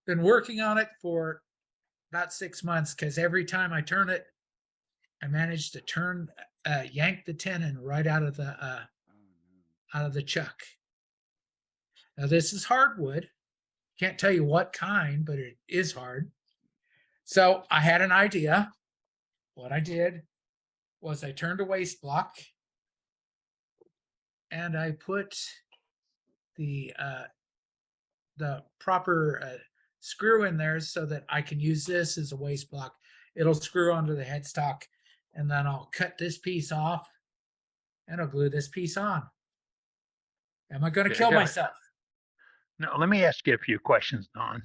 been working on it for about 6 months because every time I turn it, I managed to yank the tenon right out of the chuck. Now this is hardwood. Can't tell you what kind, but it is hard. So I had an idea. What I did was I turned a waste block and I put the proper screw in there so that I can use this as a waste block. It'll screw onto the headstock, and then I'll cut this piece off and I'll glue this piece on. Am I going to kill myself? No, let me ask you a few questions, Don.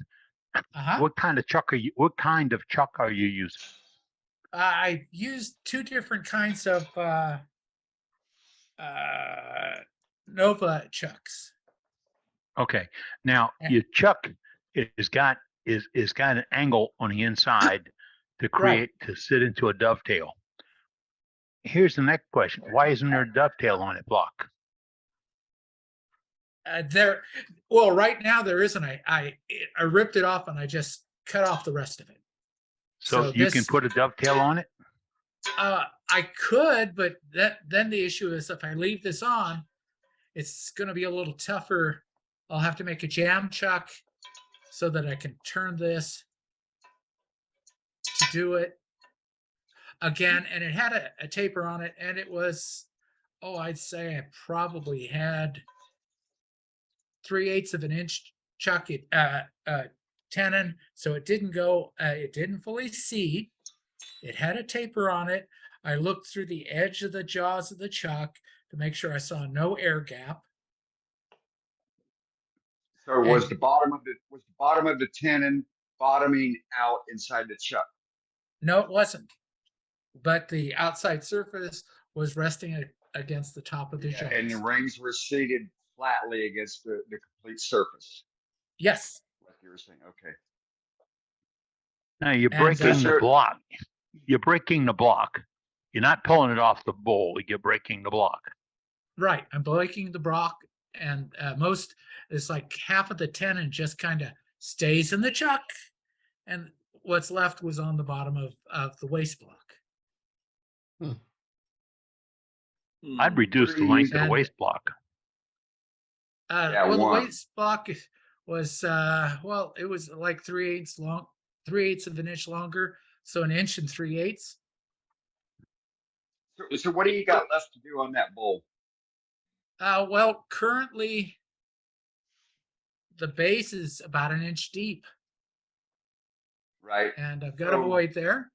Uh-huh. What kind of chuck are you using? I used two different kinds of Nova chucks. Okay. Now your chuck is got an angle on the inside to sit into a dovetail. Here's the next question. Why isn't there a dovetail on it block? Right now there isn't. I ripped it off and I just cut off the rest of it. So you can put a dovetail on it? I could, but then the issue is if I leave this on, it's going to be a little tougher. I'll have to make a jam chuck so that I can turn this to do it again. And it had a taper on it, and it was, I'd say I probably had 3/8 of an inch chuck tenon, so it didn't fully seat. It had a taper on it. I looked through the edge of the jaws of the chuck to make sure I saw no air gap. So was the bottom of the tenon bottoming out inside the chuck? No, it wasn't. But the outside surface was resting against the top of the jaws. And the rings were seated flatly against the complete surface. Yes. Like you were saying, okay. Now you're breaking the block. You're breaking the block. You're not pulling it off the bowl. You're breaking the block. Right. I'm breaking the block, and it's like half of the tenon just kind of stays in the chuck, and what's left was on the bottom of the waste block. I'd reduce the length of the waste block. The waste block was it was like 3/8 long, 3/8 of an inch longer, so 1 inch and 3/8. So what do you got left to do on that bowl? Currently the base is about 1 inch deep. Right. And I've got a void there.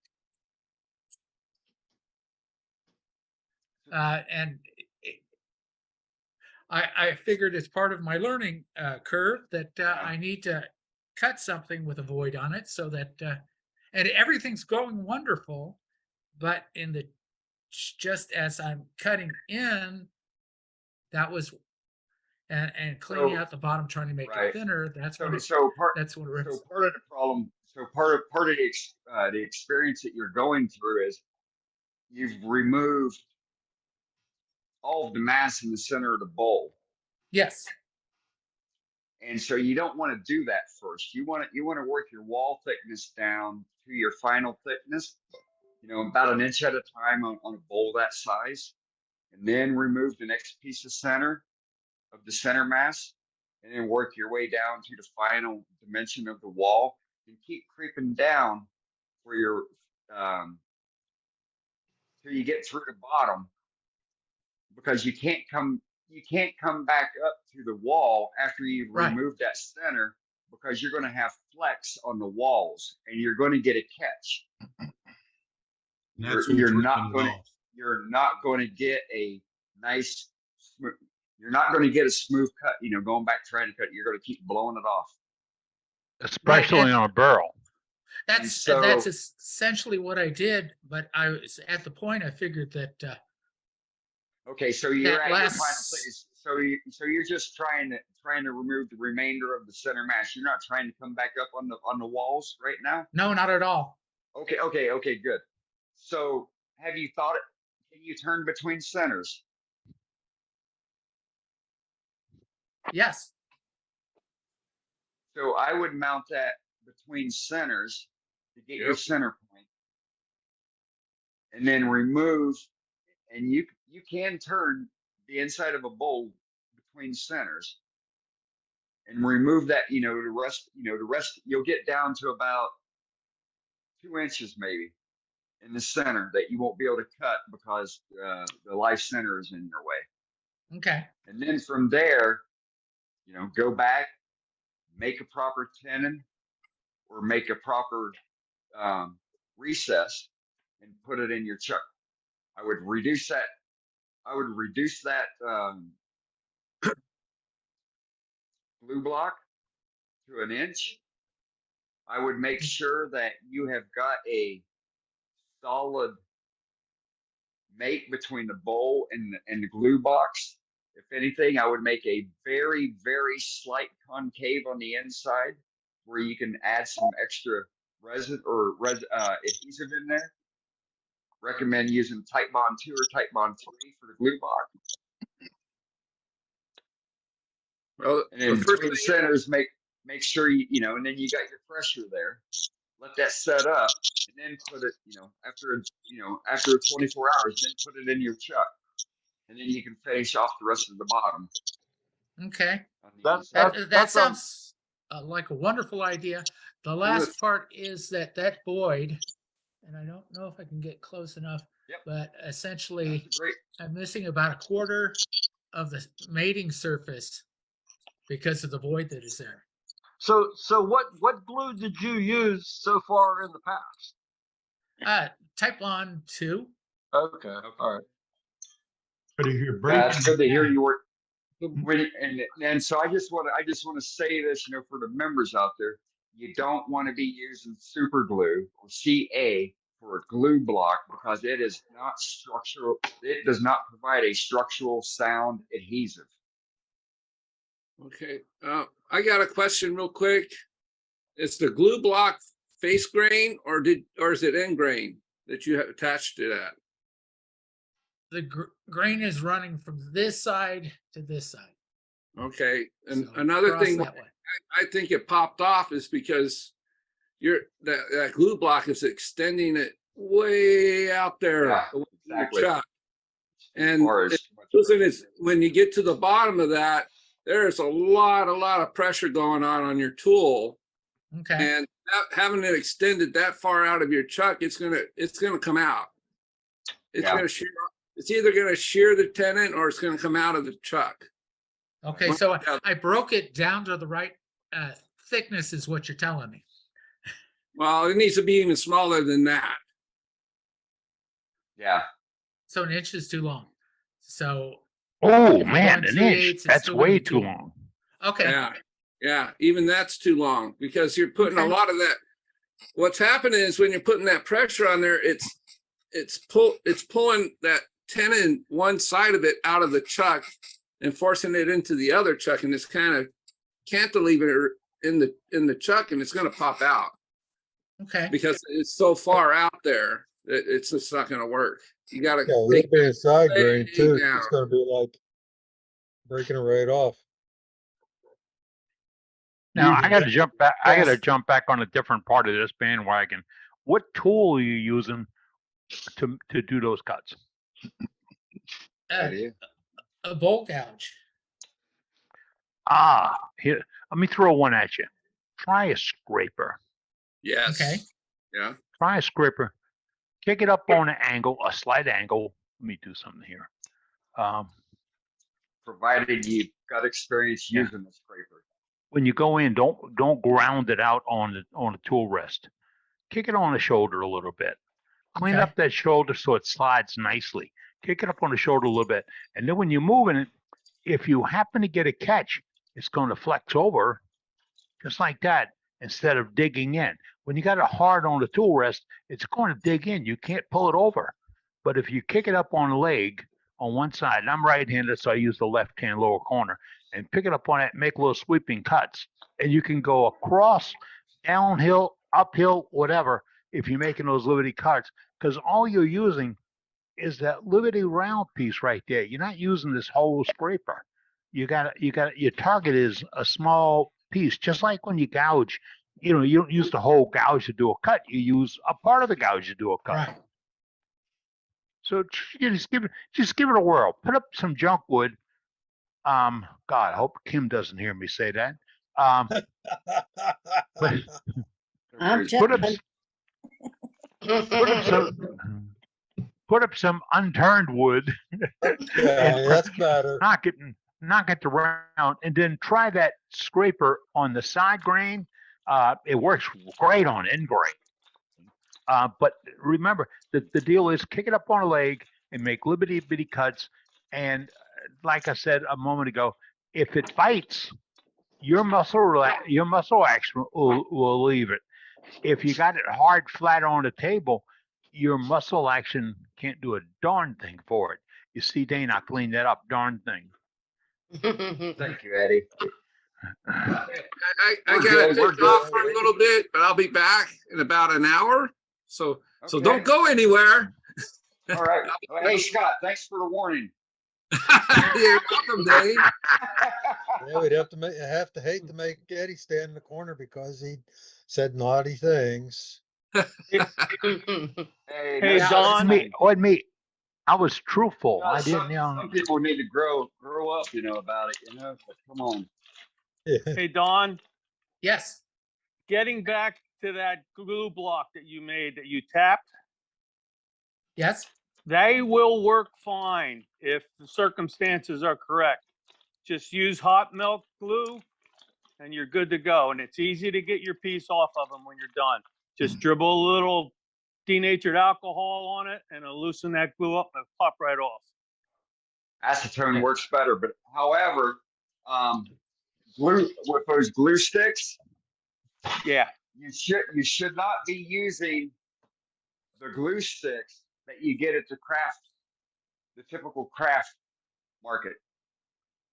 And I figured as part of my learning curve that I need to cut something with a void on it so that, and everything's going wonderful, but just as I'm cutting in, that was, and cleaning out the bottom, trying to make it thinner. That's what part of the problem. So part of the experience that you're going through is you've removed all of the mass in the center of the bowl. Yes. And so you don't want to do that first. You want to work your wall thickness down to your final thickness, about 1 inch at a time on a bowl that size, and then remove the next piece of the center mass, and then work your way down to the final dimension of the wall, and keep creeping down for your till you get through the bottom, because you can't come back up to the wall after you've removed that center, because you're going to have flex on the walls and you're going to get a catch. You're not going to get a nice smooth. You're not going to get a smooth cut. Going back trying to cut, you're going to keep blowing it off, especially on a barrel. That's essentially what I did. But I was at the point I figured that. Okay, so you're at your final place. So you're just trying to remove the remainder of the center mass. You're not trying to come back up on the walls right now? No, not at all. Okay, good. So have you thought can you turn between centers? Yes. So I would mount between centers to get your center point, and then remove. And you can turn the inside of a bowl between centers and remove that. The rest you'll get down to about 2 inches maybe in the center that you won't be able to cut because the life center is in your way. Okay. And then from there, go back, make a proper tenon or make a proper recess and put it in your chuck. I would reduce that glue block to 1 inch. I would make sure that you have got a solid mate between the bowl and the glue box. If anything, I would make a very, very slight concave on the inside where you can add some extra resin or adhesive in there. Recommend using Tight Bond 2 or Tight Bond 3 for the glue box. Well, And then between the centers, make sure and then you got your pressure there. Let that set up, and then put it, after 24 hours, then put it in your chuck, and then you can finish off the rest of the bottom. Okay. That That sounds like a wonderful idea. The last part is that void, and I don't know if I can get close enough, but essentially I'm missing about a quarter of the mating surface because of the void that is there. So what glue did you use so far in the past? Type Bond 2. Okay. All right. But if you're breaking, That's good to hear you work. And so I just want to say this, for the members out there, you don't want to be using super glue or CA for a glue block because it is not structural. It does not provide a structural sound adhesive. Okay, I got a question real quick. Is the glue block face grain or is it end grain that you have attached to that? The grain is running from this side to this side. Okay, and So another cross thing that way. I think it popped off is because that glue block is extending it way out there. Yeah, away from your exactly. chuck. And Or when you get to the bottom of that, there's a lot of pressure going on your tool. Okay. And having it extended that far out of your chuck, it's gonna come out. Gonna shear. It's either gonna shear the tenon or it's gonna come out of the chuck. Okay. So I broke it down to the right thickness, is what you're telling me. Well, it needs to be even smaller than that. Yeah. So 1 inch is too long. So Oh If man, you're an going inch. 3/8, it's That's still gonna way be too too long. okay. Yeah, even that's too long because you're putting a Okay. lot of that. What's happening is when you're putting that pressure on there, it's pulling that tenon one side of it out of the chuck and forcing it into the other chuck, and it's kind of cantilever in the chuck, and it's going to pop out Okay. because it's so far out there that it's just not going to work. You got to yeah, with it being side grain way too, down. it's going to be like breaking it right off. Now I got to jump back. I got to Yes. jump back on a different part of this bandwagon. What tool are you using to do those cuts? Idea. A bolt gouge. Here, let me throw one at you. Try a scraper. Yes. Okay. Yeah. Try a scraper. Kick it up on an angle, a slight angle. Let me do something here. Provided you've got experience Yeah. using the scraper. When you go in, don't ground it out on the tool rest. Kick it on the shoulder a little bit. Clean Okay. up that shoulder so it slides nicely. Kick it up on the shoulder a little bit. And then when you're moving it, if you happen to get a catch, it's going to flex over just like that instead of digging in. When you got it hard on the tool rest, it's going to dig in. You can't pull it over. But if you kick it up on the leg on one side, and I'm right-handed, so I use the left-hand lower corner, and pick it up on it, make little sweeping cuts. And you can go across, downhill, uphill, whatever, if you're making those Liberty cuts, because all you're using is that Liberty round piece right there. You're not using this whole scraper. Your target is a small piece, just like when you gouge, you know, you don't use the whole gouge to do a cut. You use a part of the gouge to do a cut. Right. So you just give it a whirl. Put up some junk wood. God, I hope Kim doesn't hear me say that. But I'm put up, telling. put up some unturned wood. Yeah, that's better. knock it around, and then try that scraper on the side grain. It works great on end grain. But remember, the deal is kick it up on a leg and make little bitty cuts. And like I said a moment ago, if it fights, your muscle action will leave it. If you got it hard flat on the table, your muscle action can't do a darn thing for it. You see, Dane, I cleaned that up, darn thing. Thank you, Eddie. I We're gotta good, we're take off good. for a little bit, but I'll be back in about an hour. So Okay. don't go anywhere. All right. Well, hey, Scott, thanks for the warning. You're welcome, Dave. Yeah, we'd have to hate to make Eddie stand in the corner because he said naughty things. Hey, Hey, no, Don. Me, I was truthful. I didn't, some people need to grow up, about it, but come on. Yeah. Hey, Don, Yes. getting back to that glue block that you made that you tapped, Yes. they will work fine if the circumstances are correct. Just use hot melt glue and you're good to go. And it's easy to get your piece off of them when you're done. Just dribble a little denatured alcohol on it and it'll loosen that glue up and it'll pop right off. Acetone works better, but however, glue with those glue sticks, Yeah. you should not be using the glue sticks that you get at the typical craft market,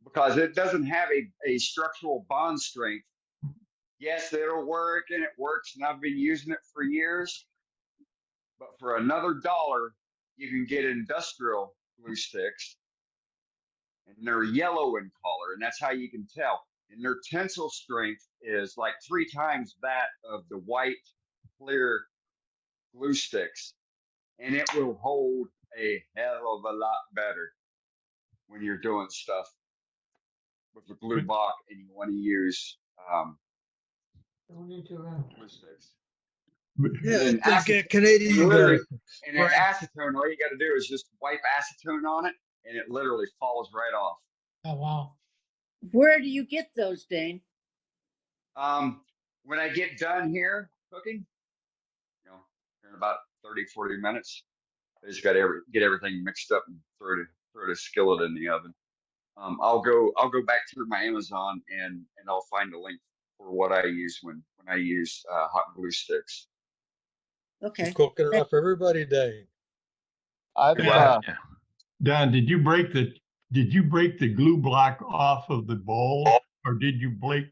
because it doesn't have a structural bond strength. Yes, it'll work and it works, and I've been using it for years. But for another $1, you can get industrial glue sticks, and they're yellow in color, and that's how you can tell. And their tensile strength is like 3 times that of the white, clear glue sticks, and it will hold a hell of a lot better when you're doing stuff with the glue block and you want to use glue sticks. Yeah, And I think acetone- Canadian and literally- guy. and then acetone, all you got to do is just wipe acetone on it, and it literally falls right off. Oh, wow. Where do you get those, Dane? When I get done here cooking, in about 30, 40 minutes, I just got to get everything mixed up and throw it a skillet in the oven. I'll go back through my Amazon and I'll find a link for what I use when I use hot glue sticks. Okay. Cooking it up for everybody, Dane. Yeah. Don, did you break the glue block off of the bowl, or did you break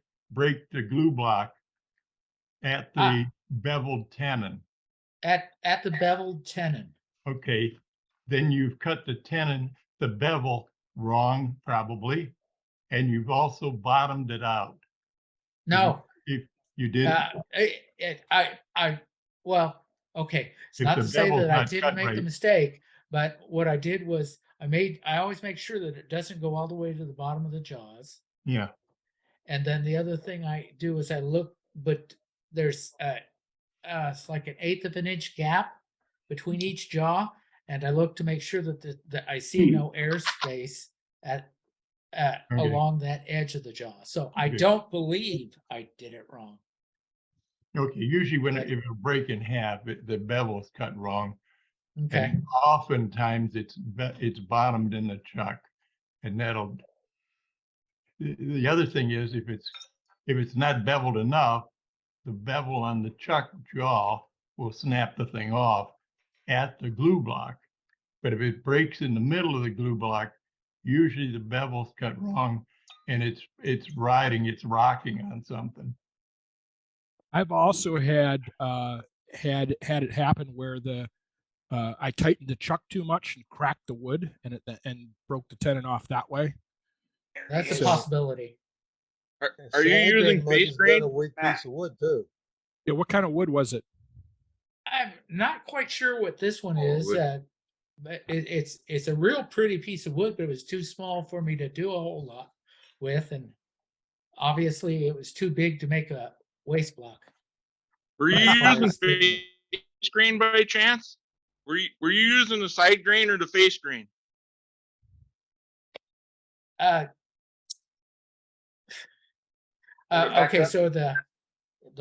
the glue block at the beveled tenon? At the beveled tenon. Okay, then you've cut the bevel wrong probably, and you've also bottomed it out. No. If you did, Well, okay. It's If not the to say bevel's that I not didn't cut make the right. mistake, but what I did was I always make sure that it doesn't go all the way to the bottom of the jaws. yeah, And then the other thing I do is I look, but there's it's like an 1/8 of an inch gap between each jaw, and I look to make sure that I see no air space Okay. along that edge of the jaw. So I Okay. don't believe I did it wrong. okay. Usually Right. if it break in half, the bevel's cut wrong. Okay. And oftentimes it's bottomed in the chuck, and the other thing is if it's not beveled enough, the bevel on the chuck jaw will snap the thing off at the glue block. But if it breaks in the middle of the glue block, usually the bevel's cut wrong and it's rocking on something. I've also had it happen where I tightened the chuck too much and cracked the wood and broke the tenon off that way. That's a So- possibility. Are you using Side grain face might have grain? been a weak piece of wood too. Yeah, what kind of wood was it? I'm not quite sure what this one Oh, is. wood. But it's a real pretty piece of wood, but it was too small for me to do a whole lot with, and obviously it was too big to make a waste block. Were you That's why I using was thinking. face grain by chance? Were you using the side grain or the face grain? Back Okay, up. so the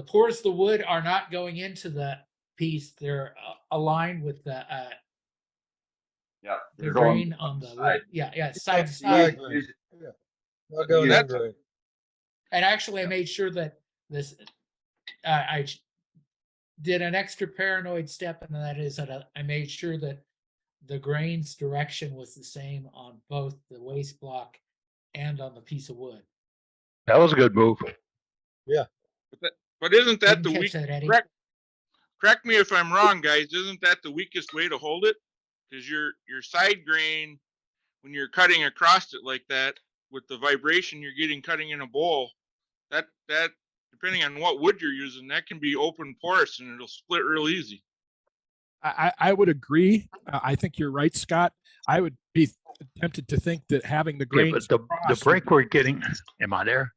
pores of the wood are not going into the piece; they're aligned with the Yeah. the they're going grain on the side. wood. Yeah, side to So side. you use- I'll go Yeah. in grain. And actually, I Yeah. made sure that this I did an extra paranoid step, and that is that I made sure that the grain's direction was the same on both the waste block and on the piece of wood. That was a good move. But isn't that Didn't the catch weak? that, Eddie? Correct me if I'm wrong, guys. Isn't that the weakest way to hold it? Because your side grain, when you're cutting across it like that, with the vibration you're getting cutting in a bowl, that depending on what wood you're using, that can be open porous and it'll split real easy. I would agree. I think you're right, Scott. I would be tempted to think that having the Okay, grains but the across would break we're getting, am I there?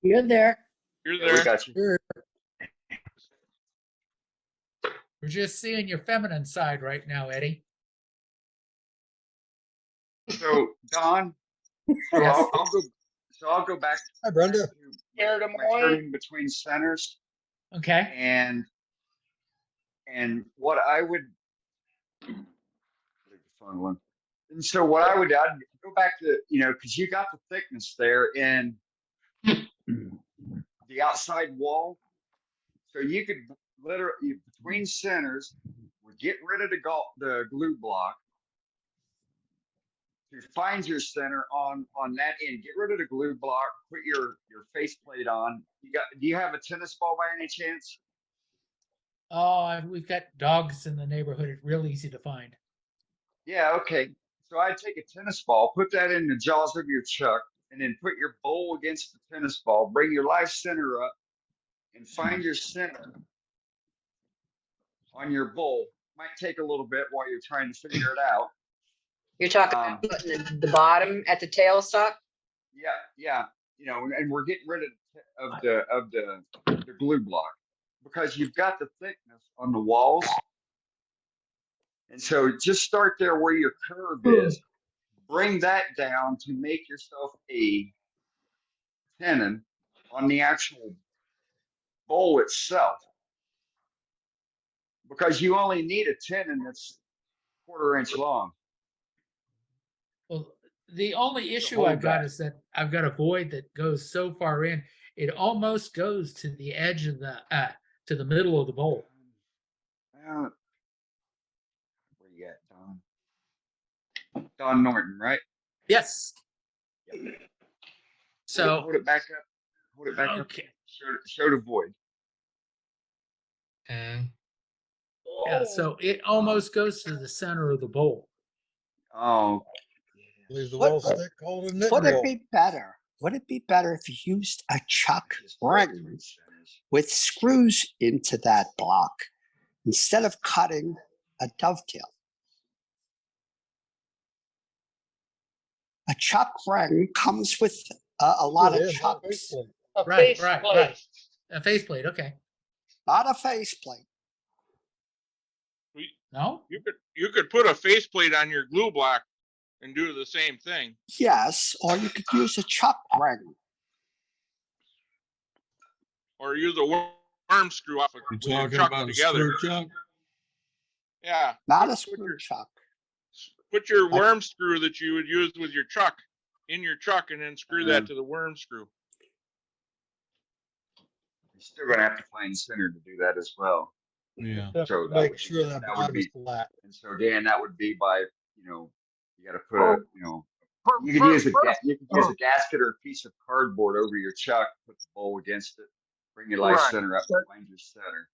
You're there. You're Yeah, we there. got you. We're just seeing your feminine side right now, Eddie. So Don, so Yes. I'll go back Hi, Brenda. to my turning between centers Okay. and what I would leave the phone alone. And so what I'd go back to, because you got the thickness there in the outside wall. So you could literally between centers, we get rid of the glue block. To find your center on that end, get rid of the glue block, put your faceplate on. Do you have a tennis ball by any chance? Oh, we've got dogs in the neighborhood. It's real easy to find. Yeah, okay. So I'd take a tennis ball, put that in the jaws of your chuck, and then put your bowl against the tennis ball, bring your live center up, and find your center on your bowl. Might take a little bit while you're trying to figure it out. You're talking about putting the bottom at the tailstock? Yeah. And we're getting rid of the glue block because you've got the thickness on the walls. And so just start there where your curve is. Bring that down to make yourself a tenon on the actual bowl itself. Because you only need a tenon that's 1/4 inch long. Well, the only issue hold I've got that. is that I've got a void that goes so far in, it almost goes to the edge of to the middle of the bowl. Where you at, Don? Don Norton, right? Yes. Yep. So hold it back up. Hold it back up. okay. Show the void. Yeah, so it almost goes to the center of the bowl. Oh, Leave the What- wall stick holding it. Would it be better? Would it be better if you used a chuck ring with screws into that block instead of cutting a dovetail? A chuck ring comes with a lot of chucks, Right. A faceplate. Okay. not a faceplate. No. You could put a faceplate on your glue block and do the same thing. Yes, or you could use a chuck ring. Or use a worm screw off of You're with your talking chuck about a together. screw chuck? Yeah. Not a screw chuck. Put your worm screw that you would use with your chuck in your chuck and then screw that to the worm screw. you're still gonna have to find center to do that as well. Yeah. So that Make would sure be- that that would bottom's be- flat. And so Dan, that would be by, you got to put Oh. you could use a gasket or a piece of cardboard over your chuck, put the bowl against it, bring your light Right. center up, But- find your center.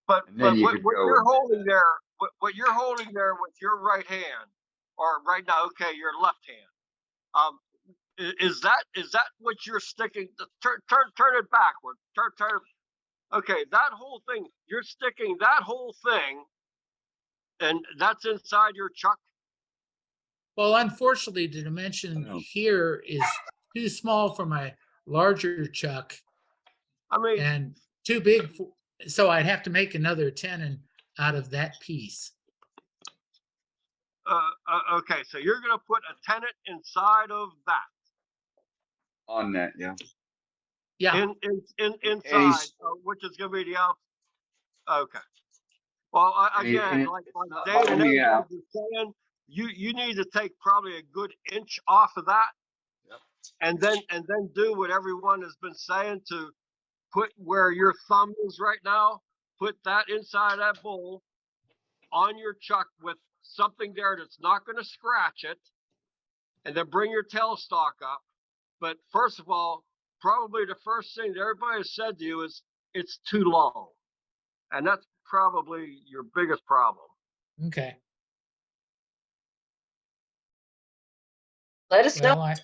But And then you what could you're go- holding there, what you're holding there with your right hand, or right now, okay, your left hand. Is that what you're sticking? Turn it backward. Turn. Okay, that whole thing, you're sticking that whole thing, and that's inside your chuck. Well, unfortunately, the dimension here is too small for my larger chuck I mean, and too big. So I'd have to make another tenon out of that piece. okay, so you're gonna put a tenon inside of that. On that, yeah. Yeah. Inside, which is gonna be the out. Okay. Well, again, like Dave and everybody was saying, you need to take probably a good inch off of that, and then do what everyone has been saying to put where your thumb is right now. Put that inside that bowl on your chuck with something there that's not going to scratch it, and then bring your tailstock up. But first of all, probably the first thing that everybody has said to you is it's too low, and that's probably your biggest problem. Okay. Let us know. Well,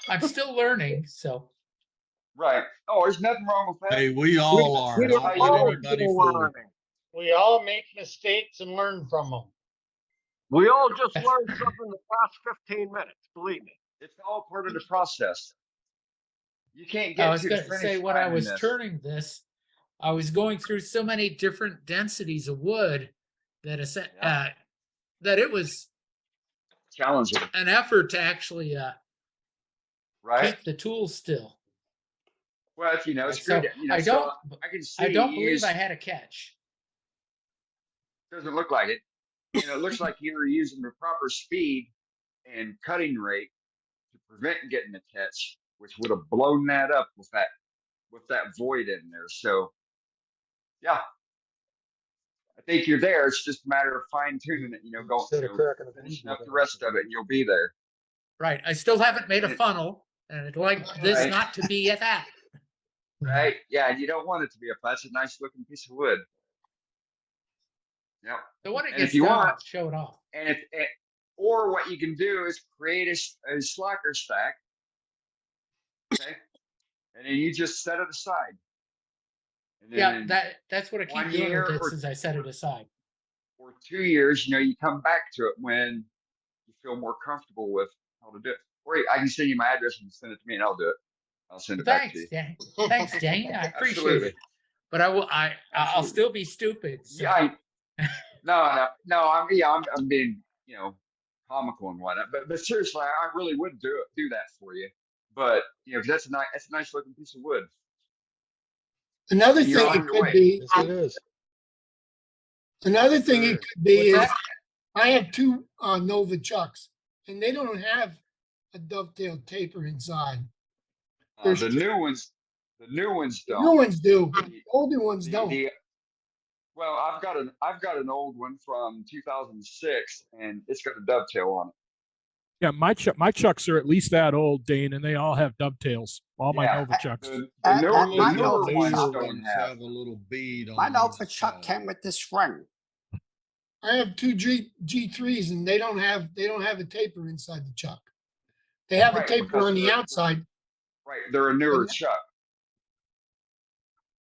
I'm still learning, so. Right. Oh, there's nothing wrong with that. Hey, we all are. We Don't are let all anybody still fool you. learning. We all make mistakes and learn from them. We all just learned something the past 15 minutes, believe me. It's all part of the process. You can't I get was to the going to say finish when I line in was this. turning this, I was going through so many different densities of wood that that it was Challenging, an effort to actually right? keep the tools still. Well, if you know, it's So good. You know, I don't, I can see. I don't you believe use- I had a catch. Doesn't look like it. You know, it looks like you were using the proper speed and cutting rate to prevent getting a catch, which would have blown that up with that void in there. So, yeah, I think you're there. It's just a matter of fine tuning it. You know, finishing up the rest of it, and you'll be there. Right. I still haven't made a funnel, and I'd like this Right. not to be at that. Right? Yeah, and you don't want it to be a flat. It's a nice looking piece of wood. Yep. So when it And gets if you done, want- I'll show it off. And or what you can do is create a slacker stack. Okay. And then you just set it aside. And then Yeah, that's what I keep 1 doing year with it or- since I set it aside. for 2 years, you know, you come back to it when you feel more comfortable with how to do it. Or I can send you my address and send it to me and I'll do it. I'll send it back to you. Thanks, Dan. Thanks, Dane. I appreciate Absolutely. it. But I'll Absolutely. still be stupid. So. Yeah, no, I'm being, you know, comical and whatnot. But seriously, I really would do that for you. But you know, 'cause that's a nice looking piece of wood. Another And you're thing on it your could way. be, Yes, it is. another thing it could be What's is, that? I have two Nova Chucks, and they don't have a dovetail taper inside. There's The two- new ones The new don't. ones do, but the older ones don't. Well, I've got an old one from 2006, and it's got a dovetail on it. Yeah, my chucks are at least that old, Dane, and they all have dovetails. All my Yeah. Nova chucks. The my newer Nova ones Chuck don't have. a little bead on My the Nova Chuck inside. came with this ring. I have two G3s, and they don't have a taper inside the chuck. They have a Right, taper because on the they're- outside. Right, they're a newer And- chuck.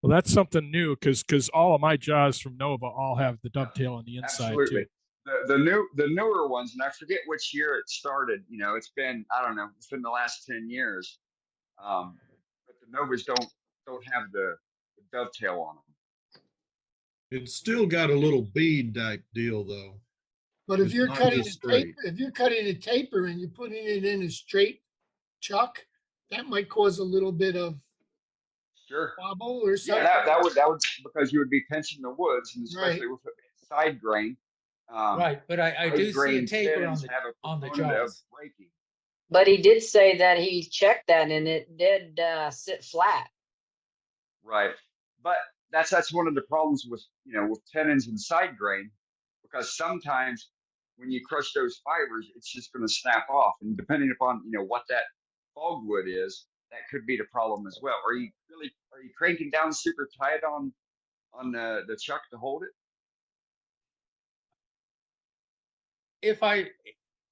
Well, that's something new because all of my jaws from Nova all have the dovetail on the inside Absolutely. too. The newer ones, and I forget which year it started. You know, it's been, I don't know, it's been the last 10 years. But the Novas don't have the dovetail on them. It's still got a little bead type deal though. But if It's you're not cutting a just straight. taper, if you're cutting a taper and you're putting it in a straight chuck, that might cause a little bit of Sure. wobble or Yeah, something. that would because you would be pinching the woods, and especially with side grain. Right, but I side do see a grain taper tenons have a on the component of jaws. breaking. But he did say that he checked that and it did sit flat. Right. But that's one of the problems with, you know, with tenons and side grain, because sometimes when you crush those fibers, it's just going to snap off. And depending upon, you know, what that fogwood is, that could be the problem as well. Are you cranking down super tight on the chuck to hold it?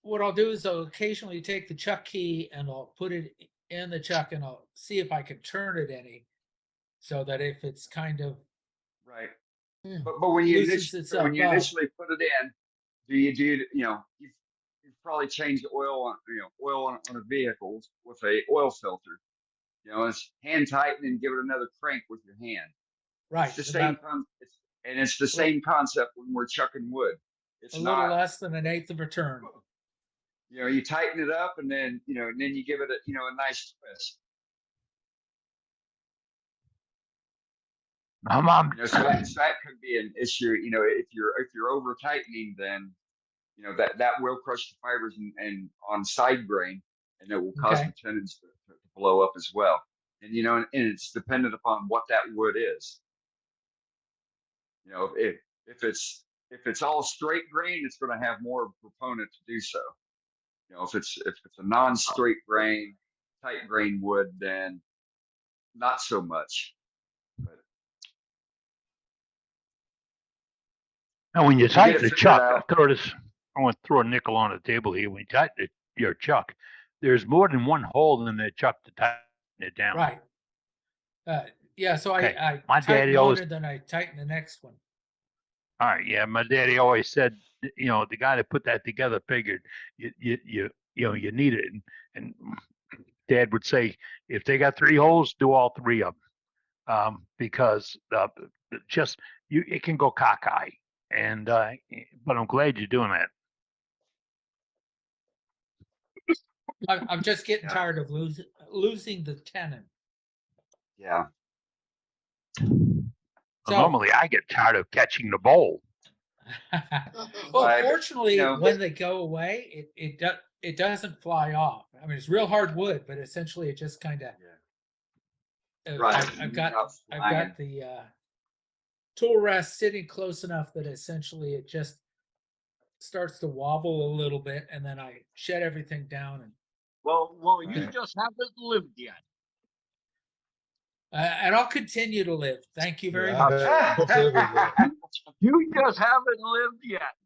What I'll do is I'll occasionally take the chuck key and I'll put it in the chuck and I'll see if I can turn it any. so that if it's kind of Right. Yeah. But when you loosens itself up. initially put it in, you've probably changed oil on a vehicle with a oil filter. It's hand tighten and give it another crank with your hand. right, It's the same it's the same concept when we're chucking wood. It's a little not, less than an eighth of a turn. you tighten it up and then you give it a nice twist. So that could be an issue. If you're over tightening, then that will crush the fibers and on side grain, and it will cause Okay. the tenons to blow up as well. And and it's dependent upon what that wood is. If it's all straight grain, it's going to have more proponent to do so. If it's a non-straight grain, tight grain wood, then not so much. Now, when you If you get tighten it the figured chuck, out- I want to throw a nickel on the table here. When you tighten your chuck, there's more than one hole in the chuck to tighten it down. Right. Yeah, so Okay. I My tighten daddy one always- and then I tighten the next one. All right, yeah. My daddy always said, the guy that put that together figured you need it, and Dad would say, if they got 3 holes, do all 3 of them, because it can go cockeye, and but I'm glad you're doing that. I'm just getting Yeah. tired of losing the tenon. Yeah. So- Normally, I get tired of catching the bowl. Well, Right, but, fortunately, when they go away, it doesn't fly off. I mean, it's real hard wood, but essentially it just kind of. Right. I've got flying. the tool rest sitting close enough that essentially it just starts to wobble a little bit, and then I shed everything down, and You just haven't lived yet. I'll continue to live. Thank you very Yeah, much. that's everywhere. You just haven't lived yet.